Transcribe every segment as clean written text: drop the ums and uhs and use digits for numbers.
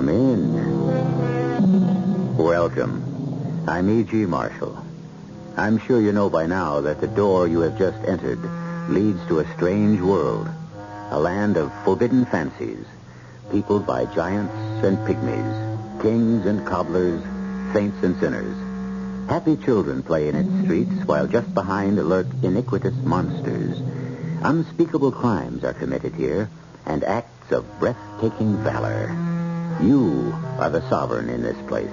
Come in. Welcome. I'm E.G. Marshall. I'm sure you know by now that the door you have just entered leads to a strange world, a land of forbidden fancies, peopled by giants and pygmies, kings and cobblers, saints and sinners. Happy children play in its streets, while just behind lurk iniquitous monsters. Unspeakable crimes are committed here, and acts of breathtaking valor. You are the sovereign in this place.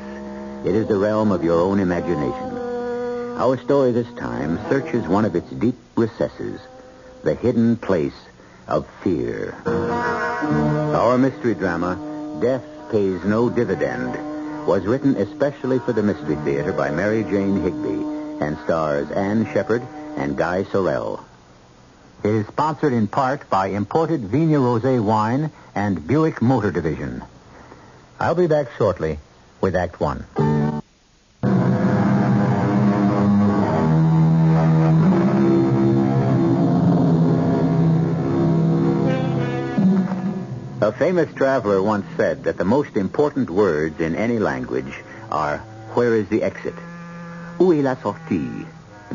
It is the realm of your own imagination. Our story this time searches one of its deep recesses, the hidden place of fear. Our mystery drama, Death Pays No Dividend, was written especially for the Mystery Theater by Mary Jane Higby and stars Anne Shepard and Guy Sorrell. It is sponsored in part by imported Vigna Rosé wine and Buick Motor Division. I'll be back shortly with Act One. A famous traveler once said that the most important words in any language are, where is the exit? Où est la sortie?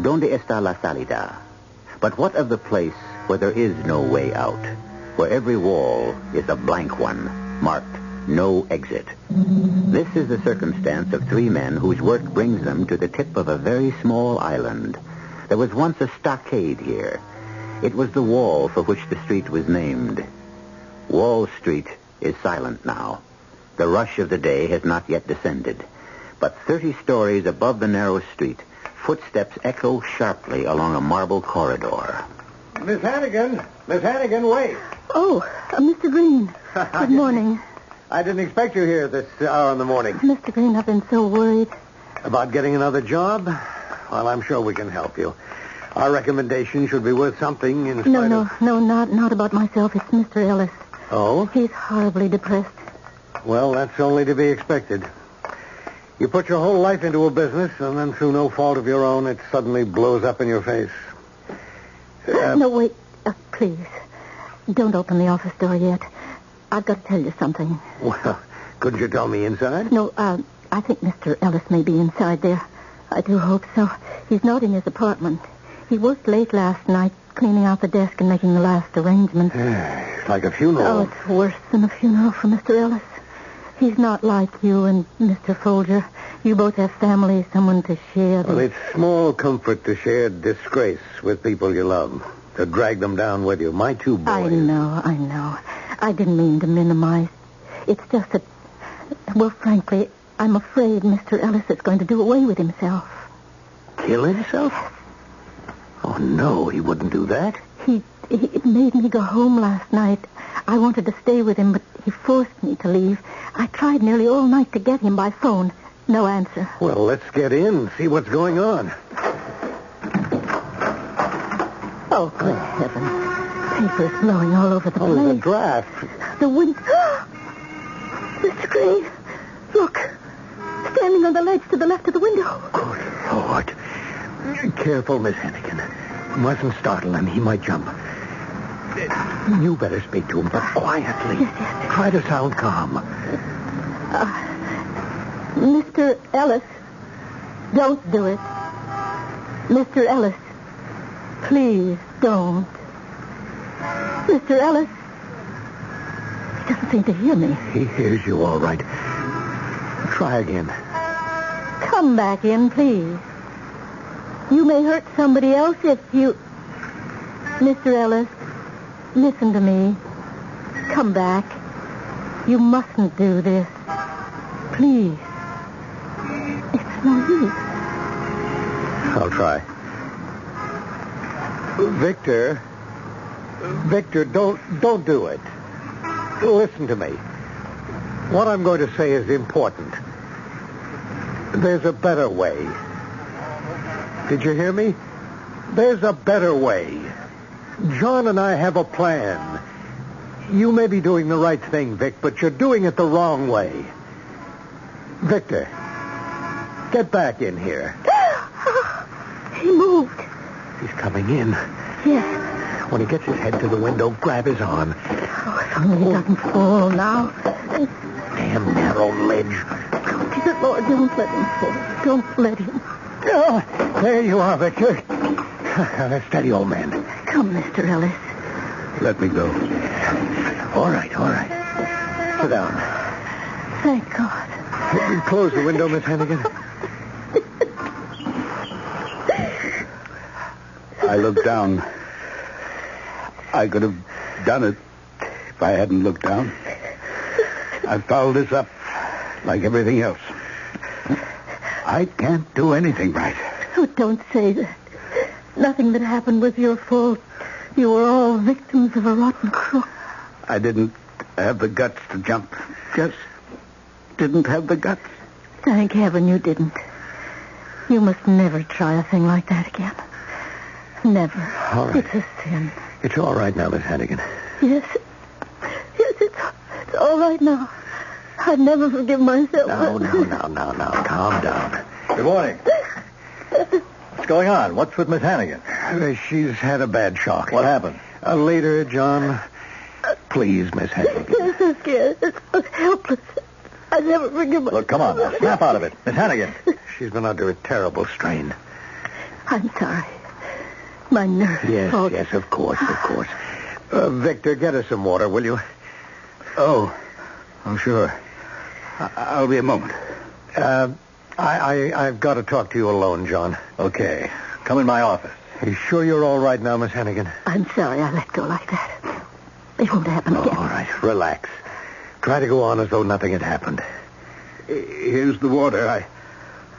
Donde está la salida? But what of the place where there is no way out, where every wall is a blank one, marked no exit? This is the circumstance of three men whose work brings them to the tip of a very small island. There was once a stockade here. It was the wall for which the street was named. Wall Street is silent now. The rush of the day has not yet descended. But 30 stories above the narrow street, footsteps echo sharply along a marble corridor. Miss Hannigan, wait. Oh, Mr. Green. Good morning. I didn't expect you here this hour in the morning. Mr. Green, I've been so worried. About getting another job? Well, I'm sure we can help you. Our recommendation should be worth something in spite of... No, not about myself. It's Mr. Ellis. Oh? He's horribly depressed. Well, that's only to be expected. You put your whole life into a business, and then through no fault of your own, it suddenly blows up in your face. No, wait. Please. Don't open the office door yet. I've got to tell you something. Well, couldn't you tell me inside? No, I think Mr. Ellis may be inside there. I do hope so. He's not in his apartment. He worked late last night, cleaning out the desk and making the last arrangements. It's like a funeral. Oh, it's worse than a funeral for Mr. Ellis. He's not like you and Mr. Folger. You both have families, someone to share. Well, it's small comfort to share disgrace with people you love, to drag them down with you. My two boys. I know. I didn't mean to minimize. It's just that, well, frankly, I'm afraid Mr. Ellis is going to do away with himself. Kill himself? Oh, no, he wouldn't do that. He made me go home last night. I wanted to stay with him, but he forced me to leave. I tried nearly all night to get him by phone. No answer. Well, let's get in and see what's going on. Oh, good heavens. Papers blowing all over the place. Oh, the draft. The wind... Mr. Green, look. Standing on the ledge to the left of the window. Good Lord. Careful, Miss Hannigan. Mustn't startle him. He might jump. You better speak to him, but quietly. Yes. Try to sound calm. Mr. Ellis, don't do it. Mr. Ellis, please don't. Mr. Ellis, he doesn't seem to hear me. He hears you all right. Try again. Come back in, please. You may hurt somebody else if you... Mr. Ellis, listen to me. Come back. You mustn't do this. Please. It's no use. I'll try. Victor, don't do it. Listen to me. What I'm going to say is important. There's a better way. Did you hear me? There's a better way. John and I have a plan. You may be doing the right thing, Vic, but you're doing it the wrong way. Victor, get back in here. He moved. He's coming in. Yes. When he gets his head to the window, grab his arm. Oh, If only he doesn't fall now. Damn narrow ledge. Oh, dear Lord, don't let him fall. Don't let him. Oh, there you are, Victor. Steady, old man. Come, Mr. Ellis. Let me go. All right. Sit down. Thank God. Close the window, Miss Hannigan. I looked down. I could have done it if I hadn't looked down. I fouled this up like everything else. I can't do anything right. Oh, don't say that. Nothing that happened was your fault. You were all victims of a rotten crook. I didn't have the guts to jump. Just didn't have the guts. Thank heaven you didn't. You must never try a thing like that again. Never. All right. It's a sin. It's all right now, Miss Hannigan. Yes, it's all right now. I'd never forgive myself. Now. Calm down. Good morning. What's going on? What's with Miss Hannigan? She's had a bad shock. What happened? Later, John. Please, Miss Hannigan. I'm so scared. It's helpless. I never forgive myself. Look, come on now. Snap out of it. Miss Hannigan. She's been under a terrible strain. I'm sorry. My nerves. Yes, of course. Victor, get us some water, will you? Oh, sure. I'll be a moment. I've got to talk to you alone, John. Okay. Come in my office. Are you sure you're all right now, Miss Hannigan? I'm sorry I let go like that. It won't happen again. All right, relax. Try to go on as though nothing had happened. Here's the water.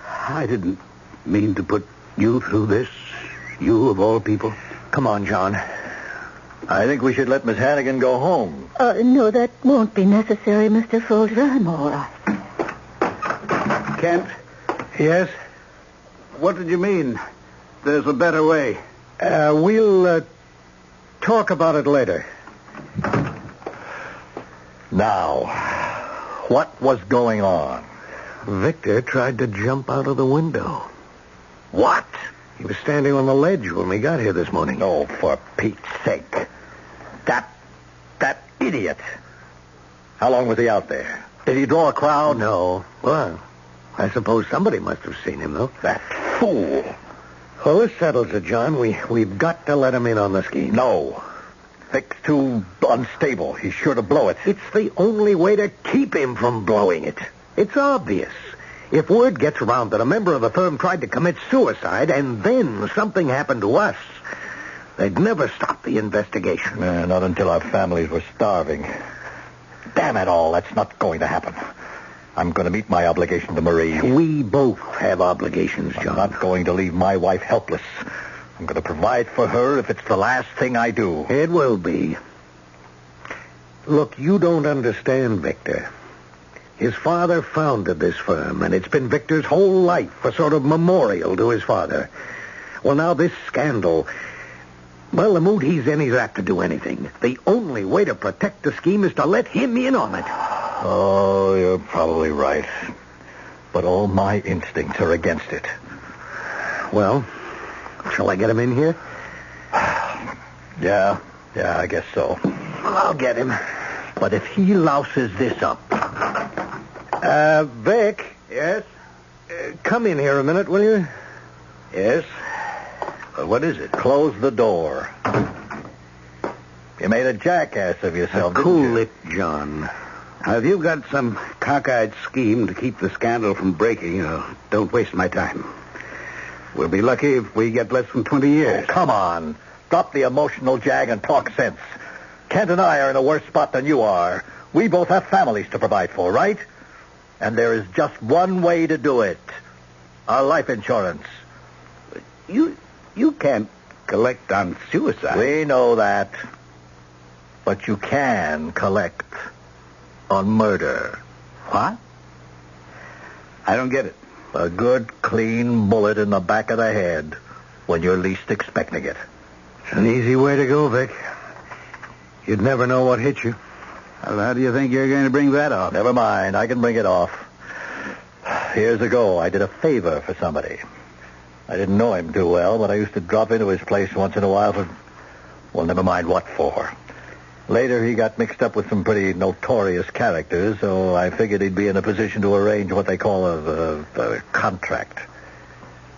I didn't mean to put you through this. You, of all people. Come on, John. I think we should let Miss Hannigan go home. No, that won't be necessary, Mr. Folger. I'm all right. Kent? Yes? What did you mean? There's a better way. We'll talk about it later. Now, what was going on? Victor tried to jump out of the window. What? He was standing on the ledge when we got here this morning. Oh, for Pete's sake. That idiot. How long was he out there? Did he draw a crowd? No. Well, I suppose somebody must have seen him, though. That fool. Well, this settles it, John. We've got to let him in on the scheme. No. Vic's too unstable. He's sure to blow it. It's the only way to keep him from blowing it. It's obvious. If word gets around that a member of the firm tried to commit suicide and then something happened to us, they'd never stop the investigation. Not until our families were starving. Damn it all, that's not going to happen. I'm going to meet my obligation to Marie. We both have obligations, John. I'm not going to leave my wife helpless. I'm going to provide for her if it's the last thing I do. It will be. Look, you don't understand, Victor. His father founded this firm, and it's been Victor's whole life, a sort of memorial to his father. Well, now this scandal... Well, the mood he's in, he's apt to do anything. The only way to protect the scheme is to let him in on it. Oh, you're probably right. But all my instincts are against it. Well, shall I get him in here? Yeah, I guess so. Well, I'll get him. But if he louses this up... Vic? Yes? Come in here a minute, will you? Yes? What is it? Close the door. You made a jackass of yourself, didn't Cool you? it, John. Now, if you've got some cockeyed scheme to keep the scandal from breaking, don't waste my time. We'll be lucky if we get less than 20 years. Oh, come on. Drop the emotional jag and talk sense. Kent and I are in a worse spot than you are. We both have families to provide for, right? And there is just one way to do it. Our life insurance. You can't collect on suicide. We know that. But you can collect on murder. What? I don't get it. A good, clean bullet in the back of the head when you're least expecting it. It's an easy way to go, Vic. You'd never know what hit you. Well, how do you think you're going to bring that off? Never mind. I can bring it off. Years ago, I did a favor for somebody. I didn't know him too well, but I used to drop into his place once in a while for... Well, never mind what for. Later, he got mixed up with some pretty notorious characters, so I figured he'd be in a position to arrange what they call a contract.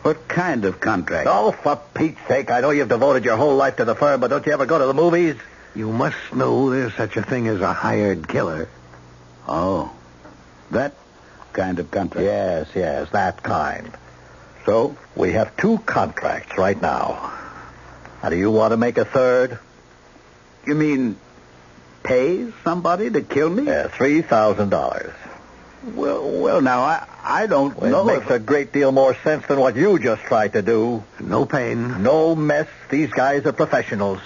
What kind of contract? Oh, for Pete's sake, I know you've devoted your whole life to the firm, but don't you ever go to the movies? You must know there's such a thing as a hired killer. Oh, that kind of contract. Yes, that kind. So? We have 2 contracts right now. Now, do you want to make a third? You mean pay somebody to kill me? Yeah, $3,000. Well, now, I don't know. It makes a great deal more sense than what you just tried to do. No pain. No mess. These guys are professionals.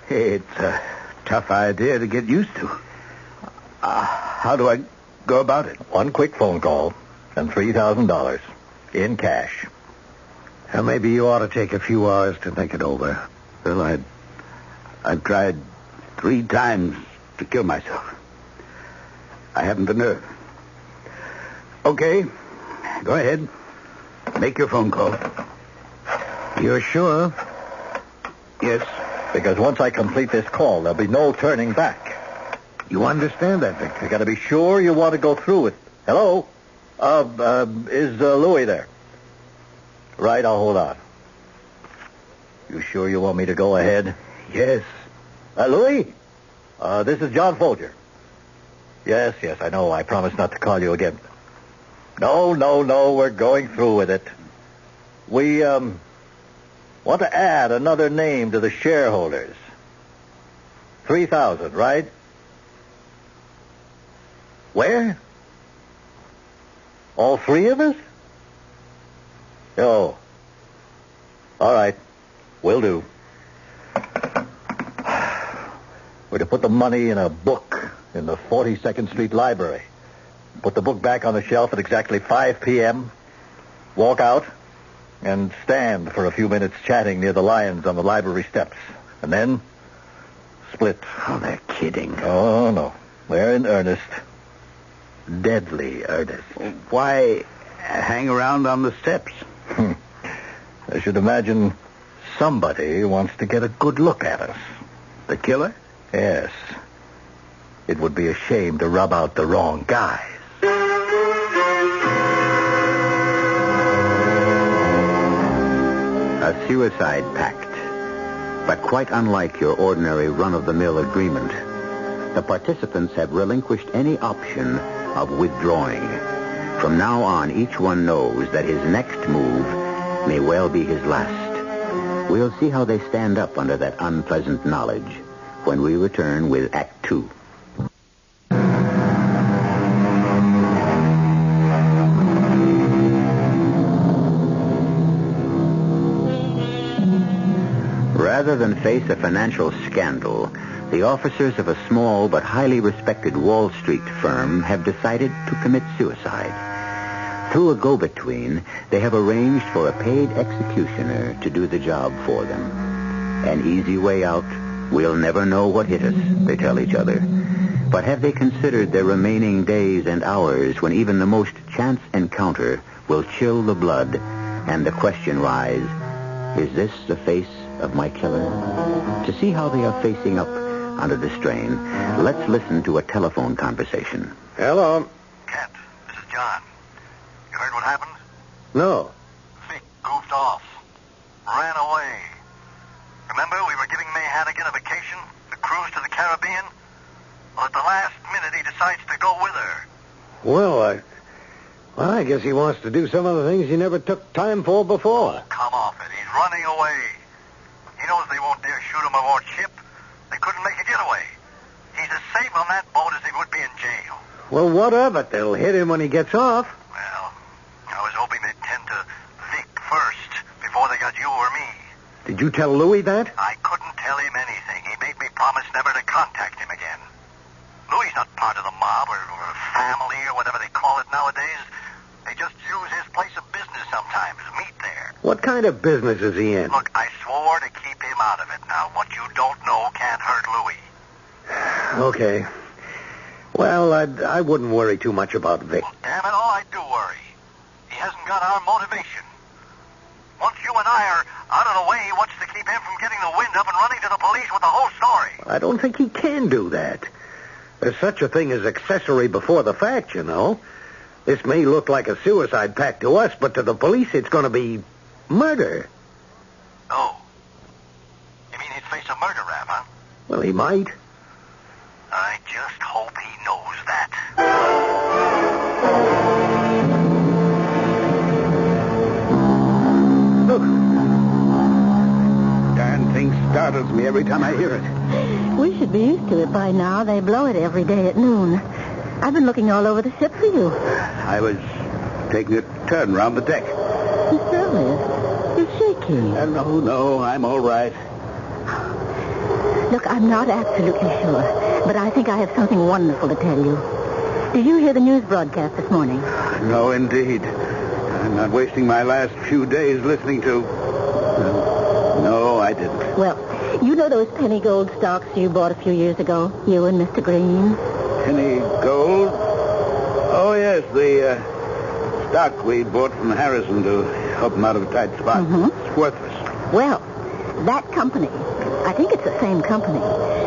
It's a tough idea to get used to. How do I go about it? 1 quick phone call and $3,000 in cash. Now, maybe you ought to take a few hours to think it over. Well, I've tried 3 times to kill myself. I haven't the nerve. Okay, go ahead. Make your phone call. You're sure? Yes. Because once I complete this call, there'll be no turning back. You understand that, Victor? You got to be sure you want to go through with. Hello? Is Louis there? Right, I'll hold on. You sure you want me to go ahead? Yes. Louis? This is John Folger. Yes, I know. I promised not to call you again. No, we're going through with it. We, want to add another name to the shareholders. 3,000, right? Where? All 3 of us? Oh. All right. Will do. We're to put the money in a book in the 42nd Street Library. Put the book back on the shelf at exactly 5 p.m., walk out, and stand for a few minutes chatting near the lions on the library steps. And then split. Oh, they're kidding. Oh, no. They're in earnest. Deadly earnest. Why hang around on the steps? I should imagine somebody wants to get a good look at us. The killer? Yes. It would be a shame to rub out the wrong guys. A suicide pact. But quite unlike your ordinary run-of-the-mill agreement, the participants have relinquished any option of withdrawing. From now on, each one knows that his next move may well be his last. We'll see how they stand up under that unpleasant knowledge when we return with Act 2. Rather than face a financial scandal, the officers of a small but highly respected Wall Street firm have decided to commit suicide. Through a go-between, they have arranged for a paid executioner to do the job for them. An easy way out. We'll never know what hit us, they tell each other. But have they considered their remaining days and hours when even the most chance encounter will chill the blood and the question rise, is this the face of my killer? To see how they are facing up under the strain, let's listen to a telephone conversation. Hello. Kent, this is John. You heard what happened? No. Vic goofed off. Ran away. Remember, we were giving May Hannigan a vacation? The cruise to the Caribbean? Well, at the last minute, he decides to go with her. Well, I guess he wants to do some of the things he never took time for before. Come off it. He's running away. He knows they won't dare shoot him aboard ship. They couldn't make a getaway. He's as safe on that boat as he would be in jail. Well, what of it? They'll hit him when he gets off. Well, I was hoping they'd tend to Vic first before they got you or me. Did you tell Louis that? I couldn't tell him anything. He made me promise never to contact him again. Louis not part of the mob or a family or whatever they call it nowadays. They just use his place of business sometimes, meet there. What kind of business is he in? Look, I swore to keep him out of it. Now, what you don't know can't hurt Louis. Okay. Well, I wouldn't worry too much about Vic. Well, damn it all, I do worry. He hasn't got our motivation. Once you and I are out of the way, what's to keep keep him from getting the wind up and running to the police with the whole story. I don't think he can do that. There's such a thing as accessory before the fact, you know. This may look like a suicide pact to us, but to the police it's going to be murder. Oh. You mean he'd face a murder rap, huh? Well, he might. I just hope he knows that. Look. Darn thing startles me every time I hear it. We should be used to it by now. They blow it every day at noon. I've been looking all over the ship for you. I was taking a turn around the deck. Mr. Ellis, you're shaking. No, I'm all right. Look, I'm not absolutely sure, but I think I have something wonderful to tell you. Did you hear the news broadcast this morning? No, indeed. I'm not wasting my last few days listening to... No, I didn't. Well, you know those penny gold stocks you bought a few years ago, you and Mr. Green? Penny gold? Oh, yes, the stock we bought from Harrison to help him out of a tight spot. Mm-hmm. It's worthless. Well, that company, I think it's the same company,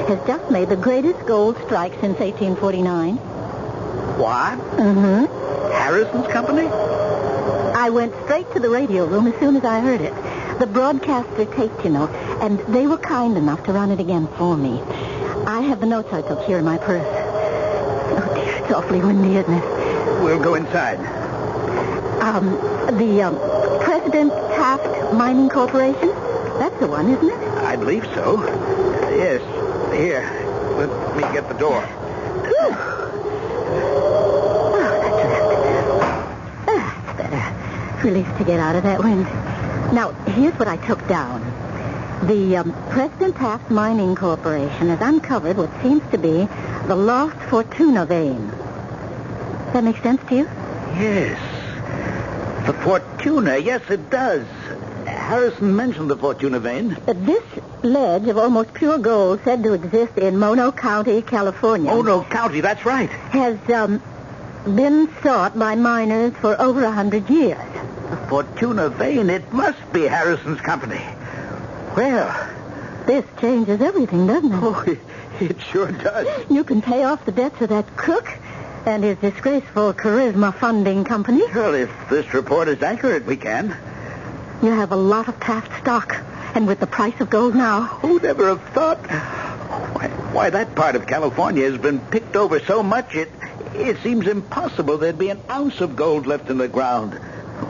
has just made the greatest gold strike since 1849. What? Mm-hmm. Harrison's company? I went straight to the radio room as soon as I heard it. The broadcaster taped, you know, and they were kind enough to run it again for me. I have the notes I took here in my purse. Oh, dear, it's awfully windy, isn't it? We'll go inside. The President Taft Mining Corporation? That's the one, isn't it? I believe so. Yes. Here, let me get the door. That's better. Relief to get out of that wind. Now, here's what I took down. The President Taft Mining Corporation has uncovered what seems to be the lost Fortuna vein. Does that make sense to you? Yes. The Fortuna, yes, it does. Harrison mentioned the Fortuna vein. This ledge of almost pure gold said to exist in Mono County, California. Mono County, that's right. Has been sought by miners for over 100 years. The Fortuna vein, it must be Harrison's company. Well, This changes everything, doesn't it? oh, it sure does. You can pay off the debts of that crook and his disgraceful charisma funding company. Well, if this report is accurate, we can. You have a lot of Taft stock, and with the price of gold now... Who'd ever have thought? Why, that part of California has been picked over so much, it seems impossible there'd be an ounce of gold left in the ground.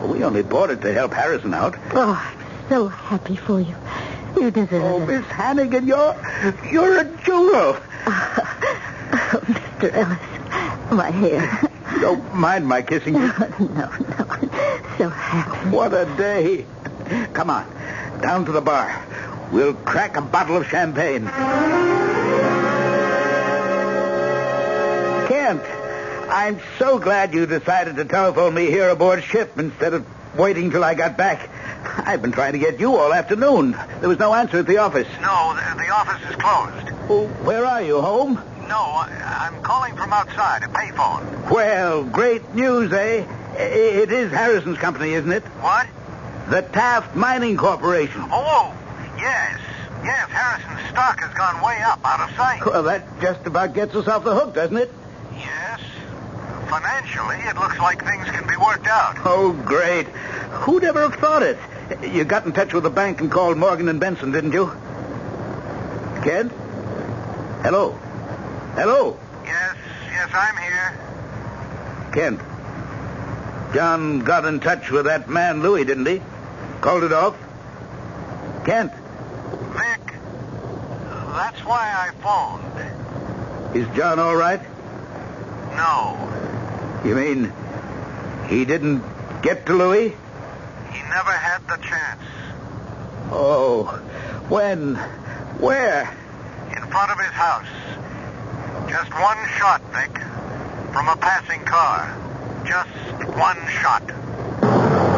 We only bought it to help Harrison out. Oh, I'm so happy for you. You deserve Oh, it. Miss Hannigan, you're a jewel. Oh, Mr. Ellis, my hair. You don't mind my kissing you? No. So happy. What a day. Come on, down to the bar. We'll crack a bottle of champagne. Kent, I'm so glad you decided to telephone me here aboard ship instead of waiting till I got back. I've been trying to get you all afternoon. There was no answer at the office. No, the office is closed. Oh, where are you, home? No, I'm calling from outside, a payphone. Well, great news, eh? It is Harrison's company, isn't it? What? The Taft Mining Corporation. Oh, yes. Yes, Harrison's stock has gone way up, out of sight. Well, that just about gets us off the hook, doesn't it? Yes. Financially, it looks like things can be worked out. Oh, great. Who'd ever have thought it? You got in touch with the bank and called Morgan and Benson, didn't you? Kent? Hello? Yes, I'm here. Kent. John got in touch with that man, Louis, didn't he? Called it off? Kent? Vic, that's why I phoned. Is John all right? No, You mean he didn't get to Louis? he never had the chance. Oh, when? Where? In front of his house. Just one shot, Vic. From a passing car. Just one shot.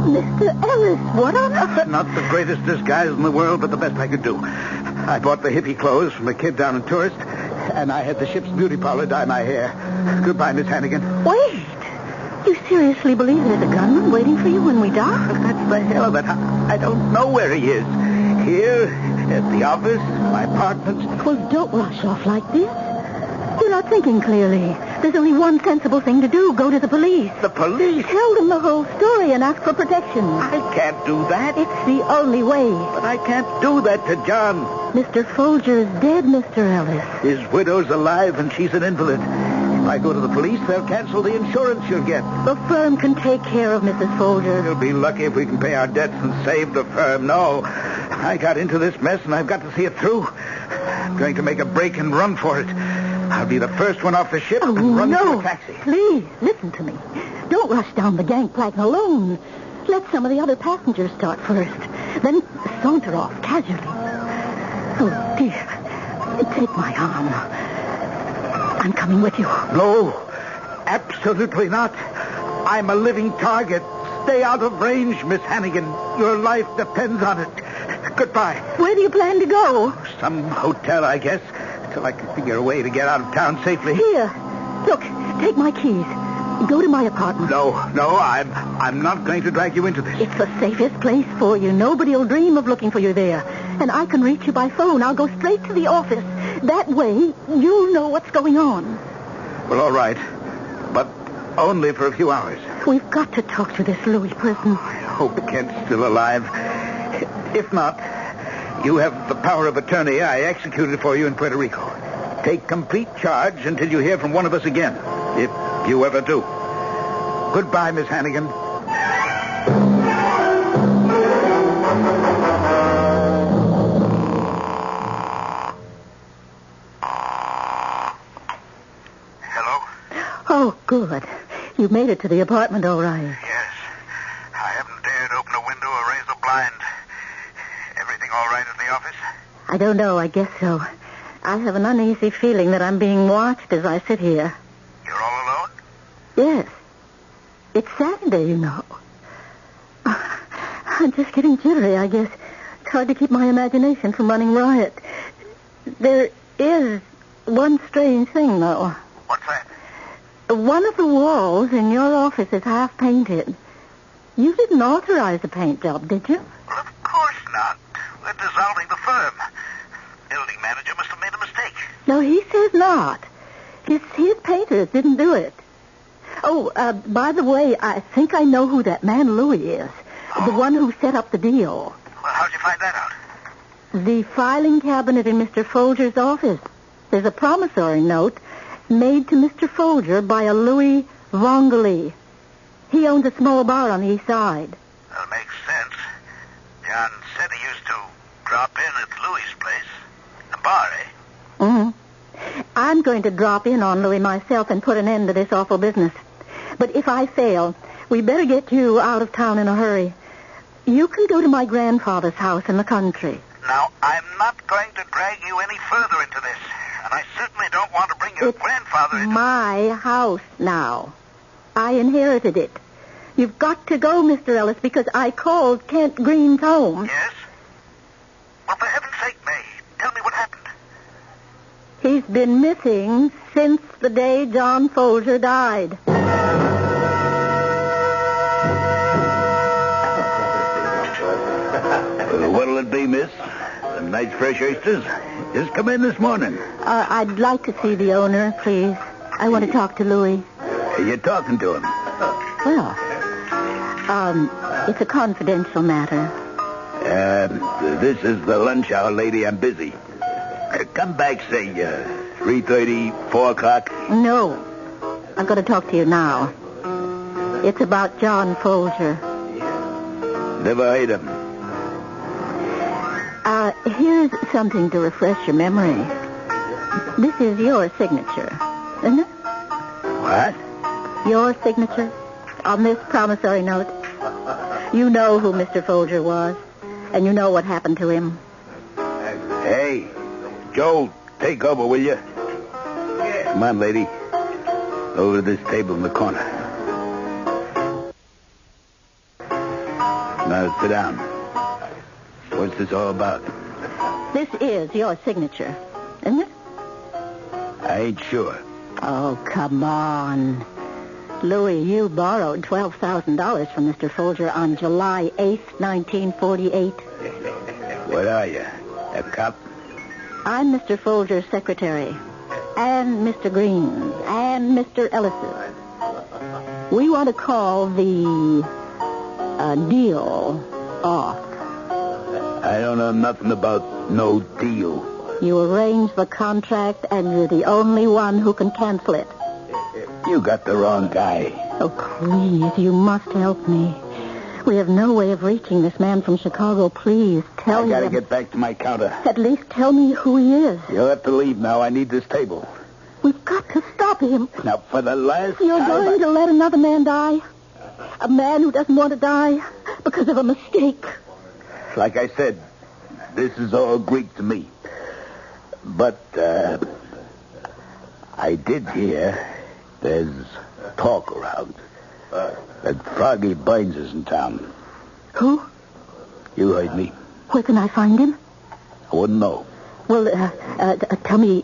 Mr. Ellis, what on earth? Not the greatest disguise in the world, but the best I could do. I bought the hippie clothes from a kid down in Tourist, and I had the ship's beauty parlor dye my hair. Goodbye, Miss Hannigan. Wait. seriously believe there's a gunman waiting for you when we dock? That's the hell of it. I don't know where he is. Here, at the office, my apartment. Well, don't rush off like this. You're not thinking clearly. There's only one sensible thing to do. Go to the police. The police? Tell them the whole story and ask for protection. I can't do that. It's the only way. But I can't do that to John. Mr. Folger's dead, Mr. Ellis. His widow's alive and she's an invalid. If I go to the police, they'll cancel the insurance you'll get. The firm can take care of Mrs. Folger. We'll be lucky if we can pay our debts and save the firm. No, I got into this mess and I've got to see it through. I'm going to make a break and run for it. I'll be the first one off the ship and run to a taxi. Please, listen to me. Don't rush down the gangplank alone. Let some of the other passengers start first. Then saunter off casually. Oh, dear. Take my arm. I'm coming with you. No, absolutely not. I'm a living target. Stay out of range, Miss Hannigan. Your life depends on it. Goodbye. Where do you plan to go? Some hotel, I guess, till I can figure a way to get out of town safely. Here. Look, take my keys. Go to my apartment. No, I'm not going to drag you into this. It's the safest place for you. Nobody will dream of looking for you there. And I can reach you by phone. I'll go straight to the office. That way, you'll know what's going on. Well, all right. But only for a few hours. We've got to talk to this Louis person. I hope Kent's still alive. If not, you have the power of attorney. I executed for you in Puerto Rico. Take complete charge until you hear from one of us again. If you ever do. Goodbye, Miss Hannigan. Hello? Oh, good. You made it to the apartment all right. Yes. I haven't dared open a window or raise a blind. Everything all right at the office? I don't know. I guess so. I have an uneasy feeling that I'm being watched as I sit here. You're all alone? Yes. It's Saturday, you know. I'm just getting jittery, I guess. It's hard to keep my imagination from running riot. There is one strange thing, though. What's that? One of the walls in your office is half painted. You didn't authorize the paint job, did you? Well, of course not. We're dissolving the firm. Building manager must have made a mistake. No, he says not. His painters didn't do it. Oh, by the way, I think I know who that man Louis is. Oh. The one who set up the deal. Well, how'd you find that out? The filing cabinet in Mr. Folger's office. There's a promissory note made to Mr. Folger by a Louis Vongoli. He owns a small bar on the east side. That makes sense. John said he used to drop in at Louis's place. The bar, eh? Mm-hmm. I'm going to drop in on Louis myself and put an end to this awful business. But if I fail, we better get you out of town in a hurry. You can go to my grandfather's house in the country. Now, I'm not going to drag you any further into this. And I certainly don't want to bring your grandfather into... my house now. I inherited it. You've got to go, Mr. Ellis, because I called Kent Green's home. Yes? Well, for heaven's sake, May, tell me what happened. He's been missing since the day John Folger died. What'll it be, miss? Some nice fresh oysters? Just come in this morning. I'd like to see the owner, please. I want to talk to Louis. You're talking to him. Well, it's a confidential matter. This is the lunch hour, lady. I'm busy. Come back, say, 3:30, 4 o'clock. No. I've got to talk to you now. It's about John Folger. Never heard of him. Here's something to refresh your memory. This is your signature, isn't it? What? Your signature on this promissory note. You know who Mr. Folger was, and you know what happened to him. Hey, Joe, take over, will you? Come on, lady. Over to this table in the corner. Now, sit down. What's this all about? This is your signature, isn't it? I ain't sure. Oh, come on. Louis, you borrowed $12,000 from Mr. Folger on July 8th, 1948. What are you, a cop? I'm Mr. Folger's secretary, and Mr. Green's, and Mr. Ellis's. We want to call the deal off. I don't know nothing about no deal. You arranged the contract, and you're the only one who can cancel it. You got the wrong guy. Oh, please, you must help me. We have no way of reaching this man from Chicago. Please, tell me. I gotta get back to my counter. At least tell me who he is. You'll have to leave now. I need this table. We've got to stop him. Now, for the last You're time... going to let another man die? A man who doesn't want to die because of a mistake. Like I said, this is all Greek to me. But, I did hear there's talk around that Froggy Bynes is in town. Who? You heard me. Where can I find him? I wouldn't know. Well, tell me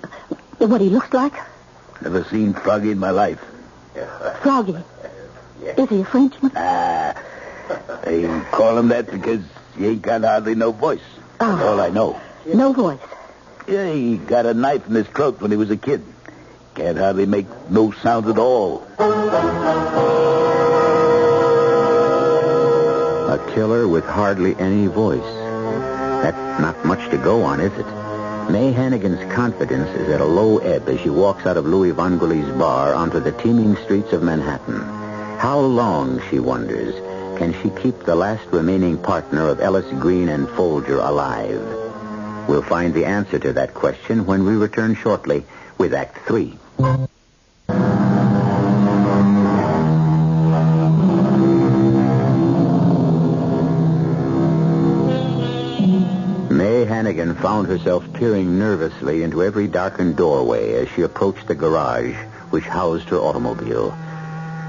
what he looks like. Never seen Froggy in my life. Froggy? Is he a Frenchman? They call him that because he ain't got hardly no voice. That's all I know. No voice? Yeah, he got a knife in his throat when he was a kid. Can't hardly make no sound at all. A killer with hardly any voice. That's not much to go on, is it? May Hannigan's confidence is at a low ebb as she walks out of Louis Vangoli's bar onto the teeming streets of Manhattan. How long, she wonders, can she keep the last remaining partner of Ellis, Green, and Folger alive? We'll find the answer to that question when we return shortly with Act 3. May Hannigan found herself peering nervously into every darkened doorway as she approached the garage which housed her automobile.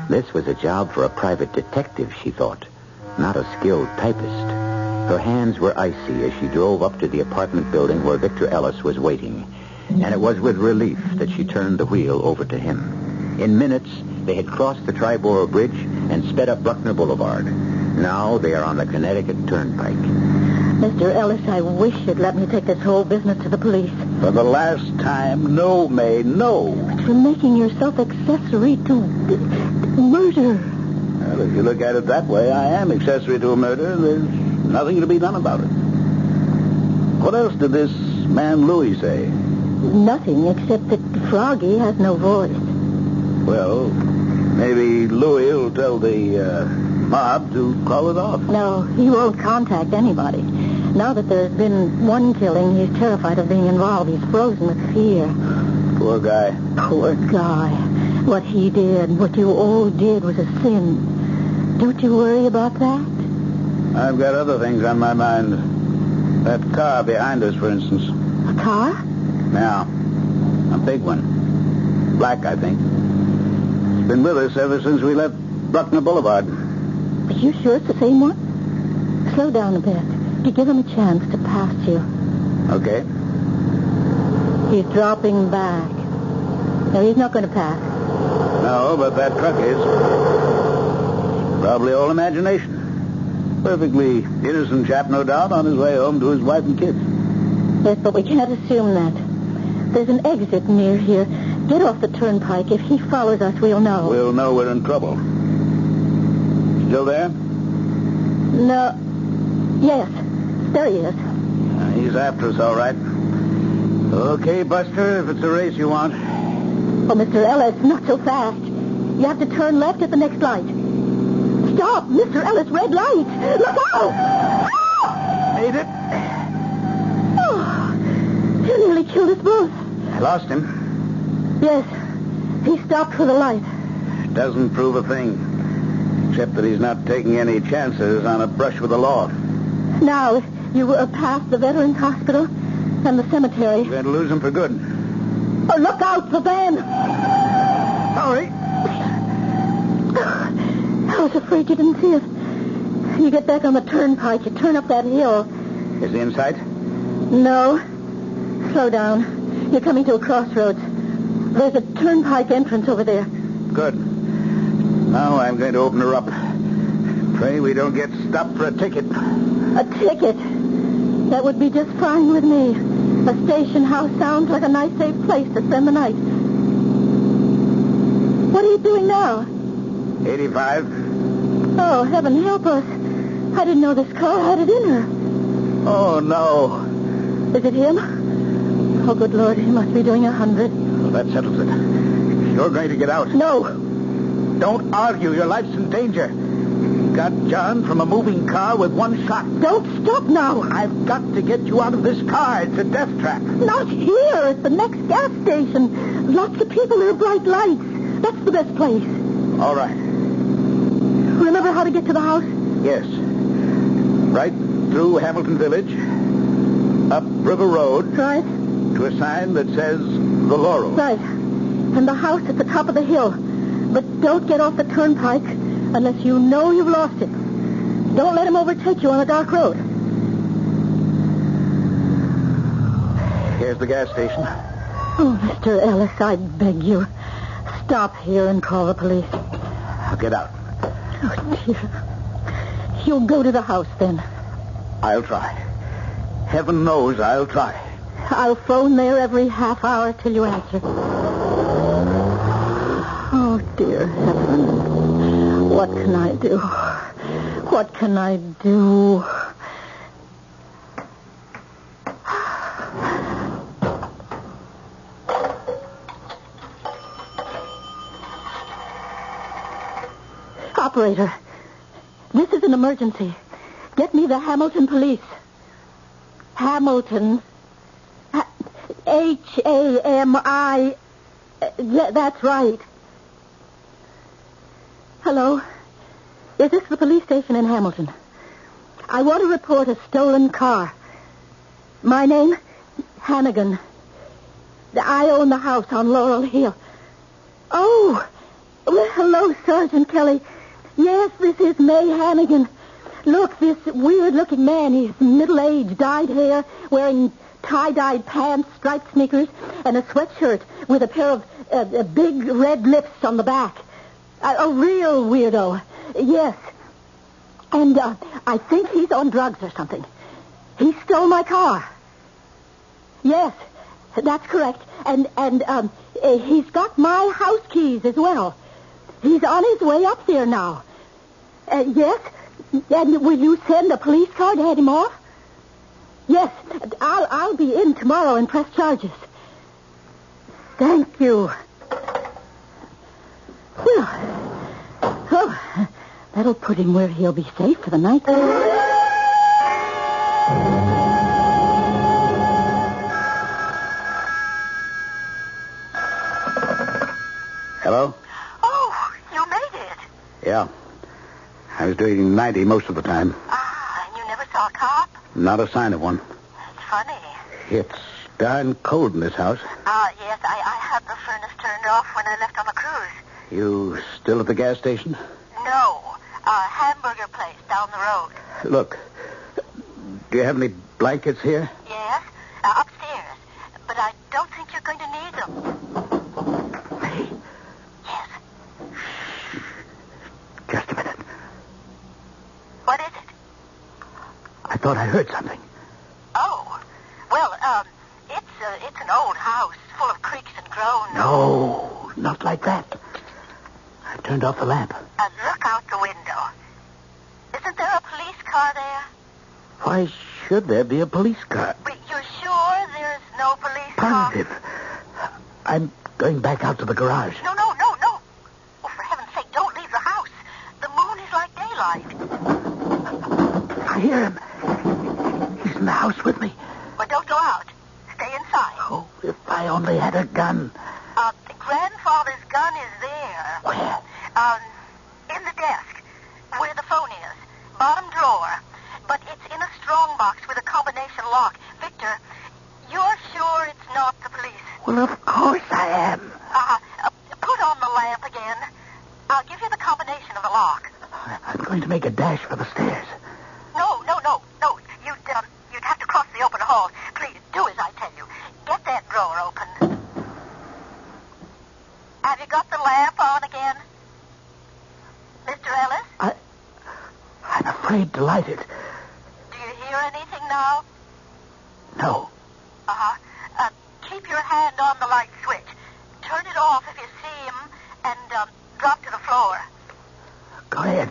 This was a job for a private detective, she thought, not a skilled typist. Her hands were icy as she drove up to the apartment building where Victor Ellis was waiting, and it was with relief that she turned the wheel over to him. In minutes, they had crossed the Triborough Bridge and sped up Bruckner Boulevard. Now they are on the Connecticut Turnpike. Mr. Ellis, I wish you'd let me take this whole business to the police. For the last time, no, May, no. But you're making yourself accessory to murder. Well, if you look at it that way, I am accessory to a murder. There's nothing to be done about it. What else did this man Louis say? Nothing, except that Froggy has no voice. Well, maybe Louis will tell the mob to call it off. No, he won't contact anybody. Now that there's been one killing, he's terrified of being involved. He's frozen with fear. Poor guy. Poor guy. What he did, what you all did was a sin. Don't you worry about that? I've got other things on my mind. That car behind us, for instance. A car? Yeah. A big one. Black, I think. It's been with us ever since we left Bruckner Boulevard. Are you sure it's the same one? Slow down a bit. To give him a chance to pass you. Okay. He's dropping back. No, he's not going to pass. No, but that truck is. Probably all imagination. Perfectly innocent chap, no doubt, on his way home to his wife and kids. Yes, but we can't assume that. There's an exit near here. Get off the turnpike. If he follows us, we'll know. We'll know we're in trouble. Still there? No. Yes. There he is. He's after us, all right. Okay, Buster, if it's a race you want. Oh, Mr. Ellis, not so fast. You have to turn left at the next light. Stop, Mr. Ellis, red light. Look out! Made it. Oh, you nearly killed us both. I lost him. Yes, he stopped for the light. Doesn't prove a thing, except that he's not taking any chances on a brush with the law. Now, you past the Veterans Hospital and the cemetery. We're going to lose him for good. Oh, look out, the van! Sorry. I was afraid you didn't see us. You get back on the turnpike, you turn up that hill. Is he in sight? No. Slow down. You're coming to a crossroads. There's a turnpike entrance over there. Good. Now I'm going to open her up. Pray we don't get stopped for a ticket. A ticket? That would be just fine with me. A station house sounds like a nice, safe place to spend the night. What are you doing now? 85. Oh, heaven help us. I didn't know this car had it in her. Oh, no. Is it him? Oh, good Lord, he must be doing 100. Well, that settles it. You're going to get out. No. Don't argue. Your life's in danger. Got John from a moving car with one shot. Don't stop now. I've got to get you out of this car. It's a death trap. Not here. It's the next gas station. Lots of people. There are bright lights. That's the best place. All right. Remember how to get to the house? Yes. Right through Hamilton Village, up River Road, Right. to a sign that says The Laurel. Right. And the house at the top of the hill. But don't get off the turnpike unless you know you've lost it. Don't let him overtake you on a dark road. Here's the gas station. Oh, Mr. Ellis, I beg you. Stop here and call the police. I'll get out. Oh, dear. You'll go to the house, then. I'll try. Heaven knows I'll try. I'll phone there every half hour till you answer. Oh, dear heaven. What can I do? What can I do? Operator, this is an emergency. Get me the Hamilton police. Hamilton. H-A-M-I. That's right. Hello? Is this the police station in Hamilton? I want to report a stolen car. My name? Hannigan. I own the house on Laurel Hill. Oh, well, hello, Sergeant Kelly. Yes, this is May Hannigan. Look, this weird-looking man, he's middle-aged, dyed hair, wearing tie-dyed pants, striped sneakers, and a sweatshirt with a pair of big red lips on the back. A real weirdo. Yes. And I think he's on drugs or something. He stole my car. Yes, that's correct. And he's got my house keys as well. He's on his way up there now. Yes? And will you send a police car to head him off? Yes, I'll be in tomorrow and press charges. Thank you. Well, that'll put him where he'll be safe for the night. Hello? Oh, you made it. Yeah. I was doing 90 most of the time. And you never saw a cop? Not a sign of one. It's funny. It's darn cold in this house. Yes, I had the furnace turned off when I left on the cruise. You still at the gas station? No, hamburger place down the road. Look, do you have any blankets here? Yes, upstairs. But I don't think you're going to need them. Hey. Yes. Just a minute. What is it? I thought I heard something. Oh, well, it's an old house full of creaks and groans. No, not like that. I turned off the lamp. Look out the window. Isn't there a police car there? Why should there be a police car? But you're sure there's no police car? Positive. I'm going back out to the garage. No. Oh, for heaven's sake, don't leave the house. The moon is like daylight. I hear him. He's in the house with me. But don't go out. Stay inside. Oh, if I only had a gun. Grandfather's gun is there. Where? In the desk, where the phone is. Bottom drawer. But it's in a strong box with a combination lock. Victor, you're sure it's not the police? Well, of course I am. Put on the lamp again. I'll give you the combination of the lock. I'm going to make a dash for the stairs. No. You'd have to cross the open hall. Please, do as I tell you. Get that drawer open. Have you got the lamp on again? delighted. Do you hear anything now? No. Uh-huh. Keep your hand on the light switch. Turn it off if you see him, and drop to the floor. Go ahead.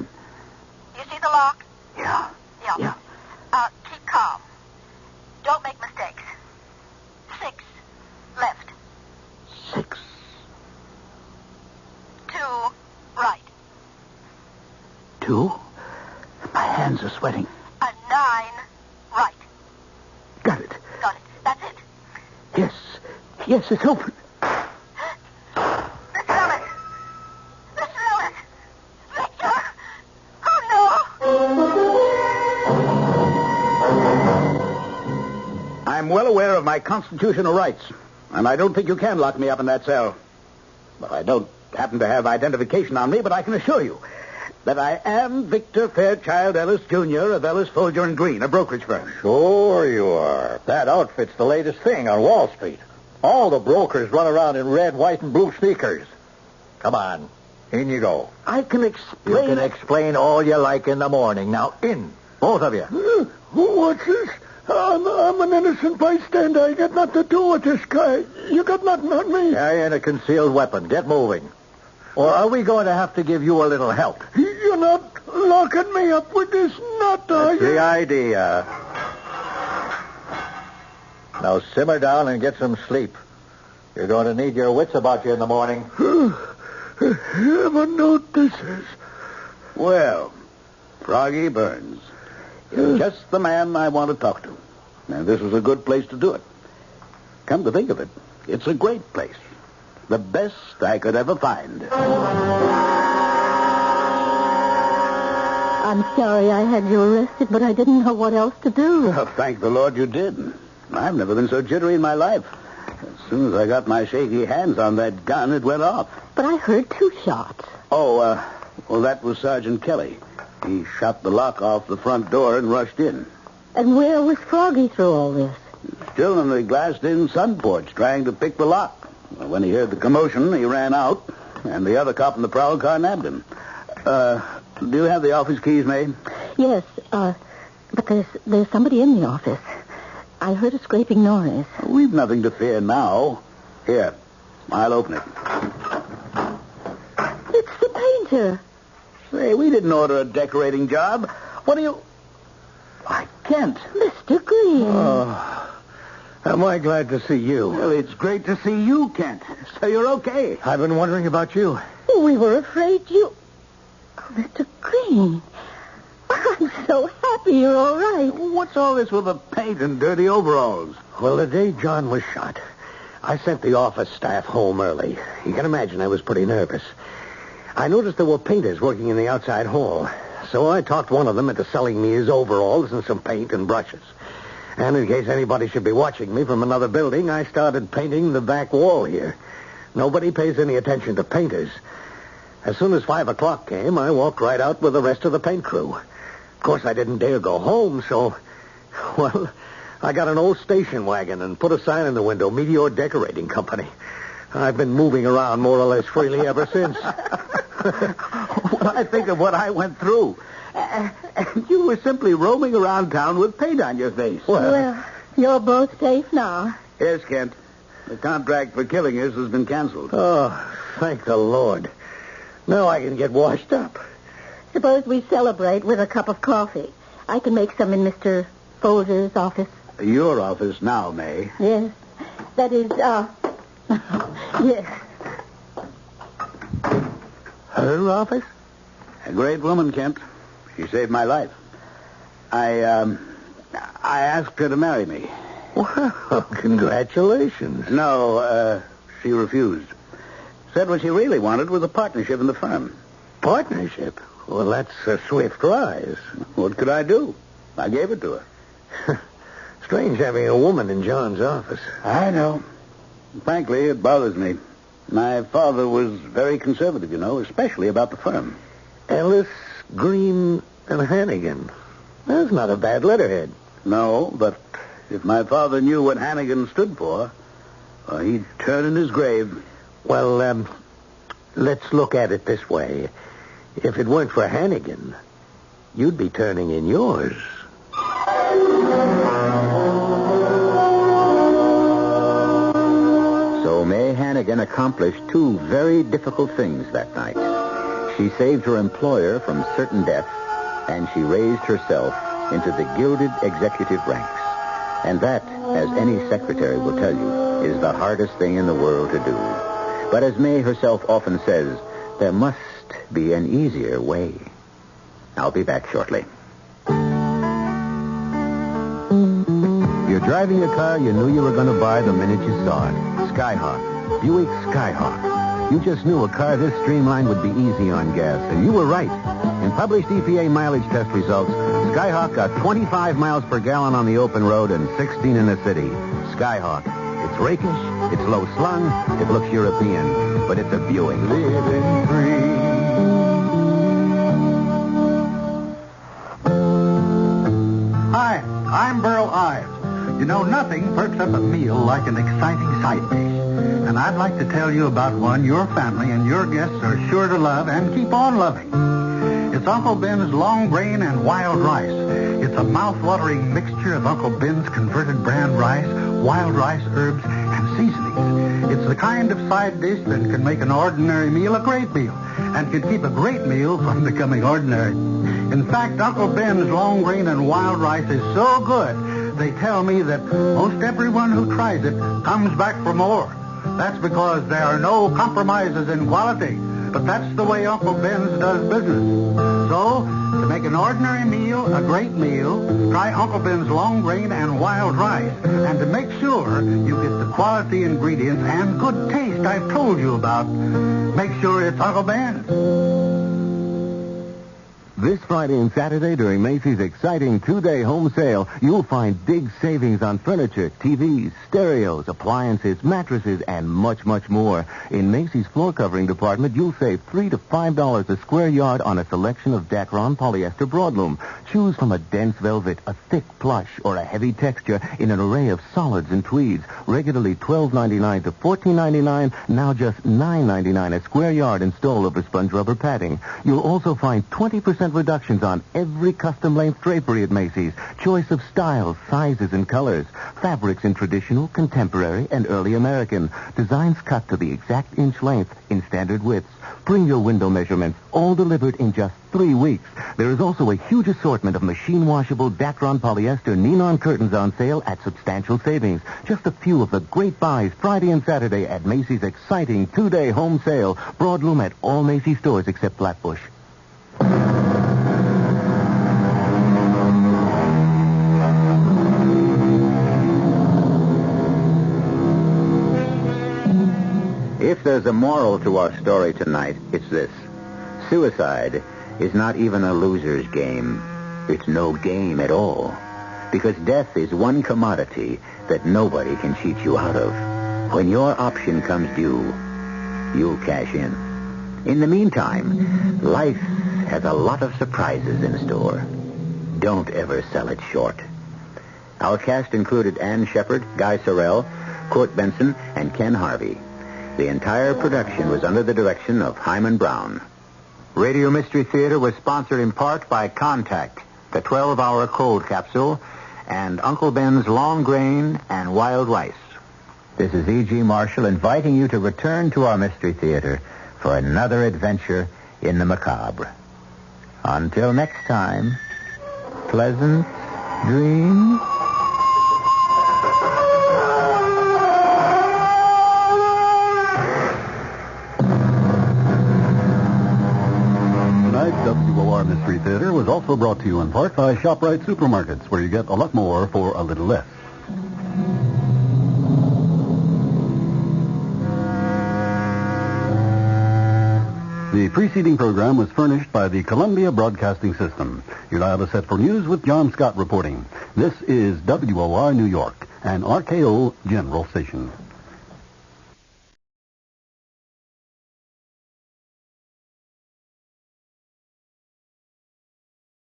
You see the lock? Yeah. Yeah. Keep calm. Don't make mistakes. 6. Left. 6. 2. Right. 2. My hands are sweating. 9. Right. Got it. Got it. That's it. Yes, it's open. Mr. Ellis! Mr. Ellis! Victor! Oh, no! I'm well aware of my constitutional rights, and I don't think you can lock me up in that cell. Well, I don't happen to have identification on me, but I can assure you that I am Victor Fairchild Ellis, Jr. of Ellis, Folger & Green, a brokerage firm. Sure you are. That outfit's the latest thing on Wall Street. All the brokers run around in red, white, and blue sneakers. Come on. In you go. I can explain... You can explain all you like in the morning. Now, in. Both of you. What's this? I'm an innocent bystander. I got nothing to do with this guy. You got nothing on me. Carrying a concealed weapon. Get moving. Or are we going to have to give you a little help? You're not locking me up with this nut, are That's you? the idea. Now simmer down and get some sleep. You're going to need your wits about you in the morning. Heaven notices. Well, Froggy Burns, you're just the man I want to talk to. And this was a good place to do it. Come to think of it, it's a great place. The best I could ever find. I'm sorry I had you arrested, but I didn't know what else to do. Well, thank the Lord you did. I've never been so jittery in my life. As soon as I got my shaky hands on that gun, it went off. But I heard 2 shots. Well, that was Sergeant Kelly. He shot the lock off the front door and rushed in. And where was Froggy through all this? Still in the glassed-in sun porch, trying to pick the lock. When he heard the commotion, he ran out, and the other cop in the prowl car nabbed him. Do you have the office keys, May? Yes, but there's somebody in the office. I heard a scraping noise. We've nothing to fear now. Here, I'll open it. It's the painter. Say, we didn't order a decorating job. What do you... I can't. Mr. Green. Am I glad to see you? Well, it's great to see you, Kent. So you're okay. I've been wondering about you. We were afraid you... Oh, Mr. Green. I'm so happy you're all right. What's all this with the paint and dirty overalls? Well, the day John was shot, I sent the office staff home early. You can imagine I was pretty nervous. I noticed there were painters working in the outside hall, so I talked one of them into selling me his overalls and some paint and brushes. And in case anybody should be watching me from another building, I started painting the back wall here. Nobody pays any attention to painters. As soon as 5 o'clock came, I walked right out with the rest of the paint crew. Of course, I didn't dare go home, so... Well, I got an old station wagon and put a sign in the window, Meteor Decorating Company. I've been moving around more or less freely ever since. When I think of what I went through... And you were simply roaming around town with paint on your face. Well, you're both safe now. Yes, Kent. The contract for killing us has been canceled. Oh, thank the Lord. Now I can get washed up. Suppose we celebrate with a cup of coffee. I can make some in Mr. Folger's office. Your office now, May. Yes. That is, yes. Her office? A great woman, Kent. She saved my life. I asked her to marry me. Well, congratulations. No, she refused. Said what she really wanted was a partnership in the firm. Partnership? Well, that's a swift rise. What could I do? I gave it to her. Strange having a woman in John's office. I know. Frankly, it bothers me. My father was very conservative, you know, especially about the firm. Ellis, Green, and Hannigan. That's not a bad letterhead. No, but if my father knew what Hannigan stood for, he'd turn in his grave. Well, let's look at it this way. If it weren't for Hannigan, you'd be turning in yours. So May Hannigan accomplished two very difficult things that night. She saved her employer from certain death, and she raised herself into the gilded executive ranks. And that, as any secretary will tell you, is the hardest thing in the world to do. But as May herself often says, there must be an easier way. I'll be back shortly. You're driving a car you knew you were going to buy the minute you saw it. Skyhawk. Buick Skyhawk. You just knew a car this streamlined would be easy on gas, and you were right. In published EPA mileage test results, Skyhawk got 25 miles per gallon on the open road and 16 in the city. Skyhawk. It's rakish, it's low-slung, it looks European, but it's a Buick. Living free. Hi, I'm Burl Ives. You know, nothing perks up a meal like an exciting side dish. And I'd like to tell you about one your family and your guests are sure to love and keep on loving. It's Uncle Ben's long grain and wild rice. It's a mouth-watering mixture of Uncle Ben's converted brand rice, wild rice, herbs, and seasonings. It's the kind of side dish that can make an ordinary meal a great meal and can keep a great meal from becoming ordinary. In fact, Uncle Ben's long grain and wild rice is so good, they tell me that most everyone who tries it comes back for more. That's because there are no compromises in quality. But that's the way Uncle Ben's does business. So, to make an ordinary meal a great meal, try Uncle Ben's long grain and wild rice. And to make sure you get the quality ingredients and good taste I've told you about, make sure it's Uncle Ben's. This Friday and Saturday during Macy's exciting two-day home sale, you'll find big savings on furniture, TVs, stereos, appliances, mattresses, and much, much more. In Macy's floor covering department, you'll save $3 to $5 a square yard on a selection of Dacron polyester broadloom. Choose from a dense velvet, a thick plush, or a heavy texture in an array of solids and tweeds. Regularly $12.99 to $14.99, now just $9.99 a square yard installed over sponge rubber padding. You'll also find 20% reductions on every custom-length drapery at Macy's. Choice of styles, sizes, and colors. Fabrics in traditional, contemporary, and early American. Designs cut to the exact inch length in standard widths. Bring your window measurements, all delivered in just 3 weeks. There is also a huge assortment of machine-washable Dacron polyester Neon curtains on sale at substantial savings. Just a few of the great buys Friday and Saturday at Macy's exciting two-day home sale. Broadloom at all Macy's stores except Flatbush. If there's a moral to our story tonight, it's this. Suicide is not even a loser's game. It's no game at all. Because death is one commodity that nobody can cheat you out of. When your option comes due, you'll cash in. In the meantime, life has a lot of surprises in store. Don't ever sell it short. Our cast included Ann Shepard, Guy Sorrell, Court Benson, and Ken Harvey. The entire production was under the direction of Hyman Brown. Radio Mystery Theater was sponsored in part by Contact, the 12-hour cold capsule, and Uncle Ben's long grain and wild rice. This is E.G. Marshall inviting you to return to our Mystery Theater for another adventure in the macabre. Until next time, pleasant dreams. WOR Mystery Theater was also brought to you in part by ShopRite Supermarkets, where you get a lot more for a little less. The preceding program was furnished by the Columbia Broadcasting System. You're now set for news with John Scott reporting. This is WOR New York, an RKO General Station.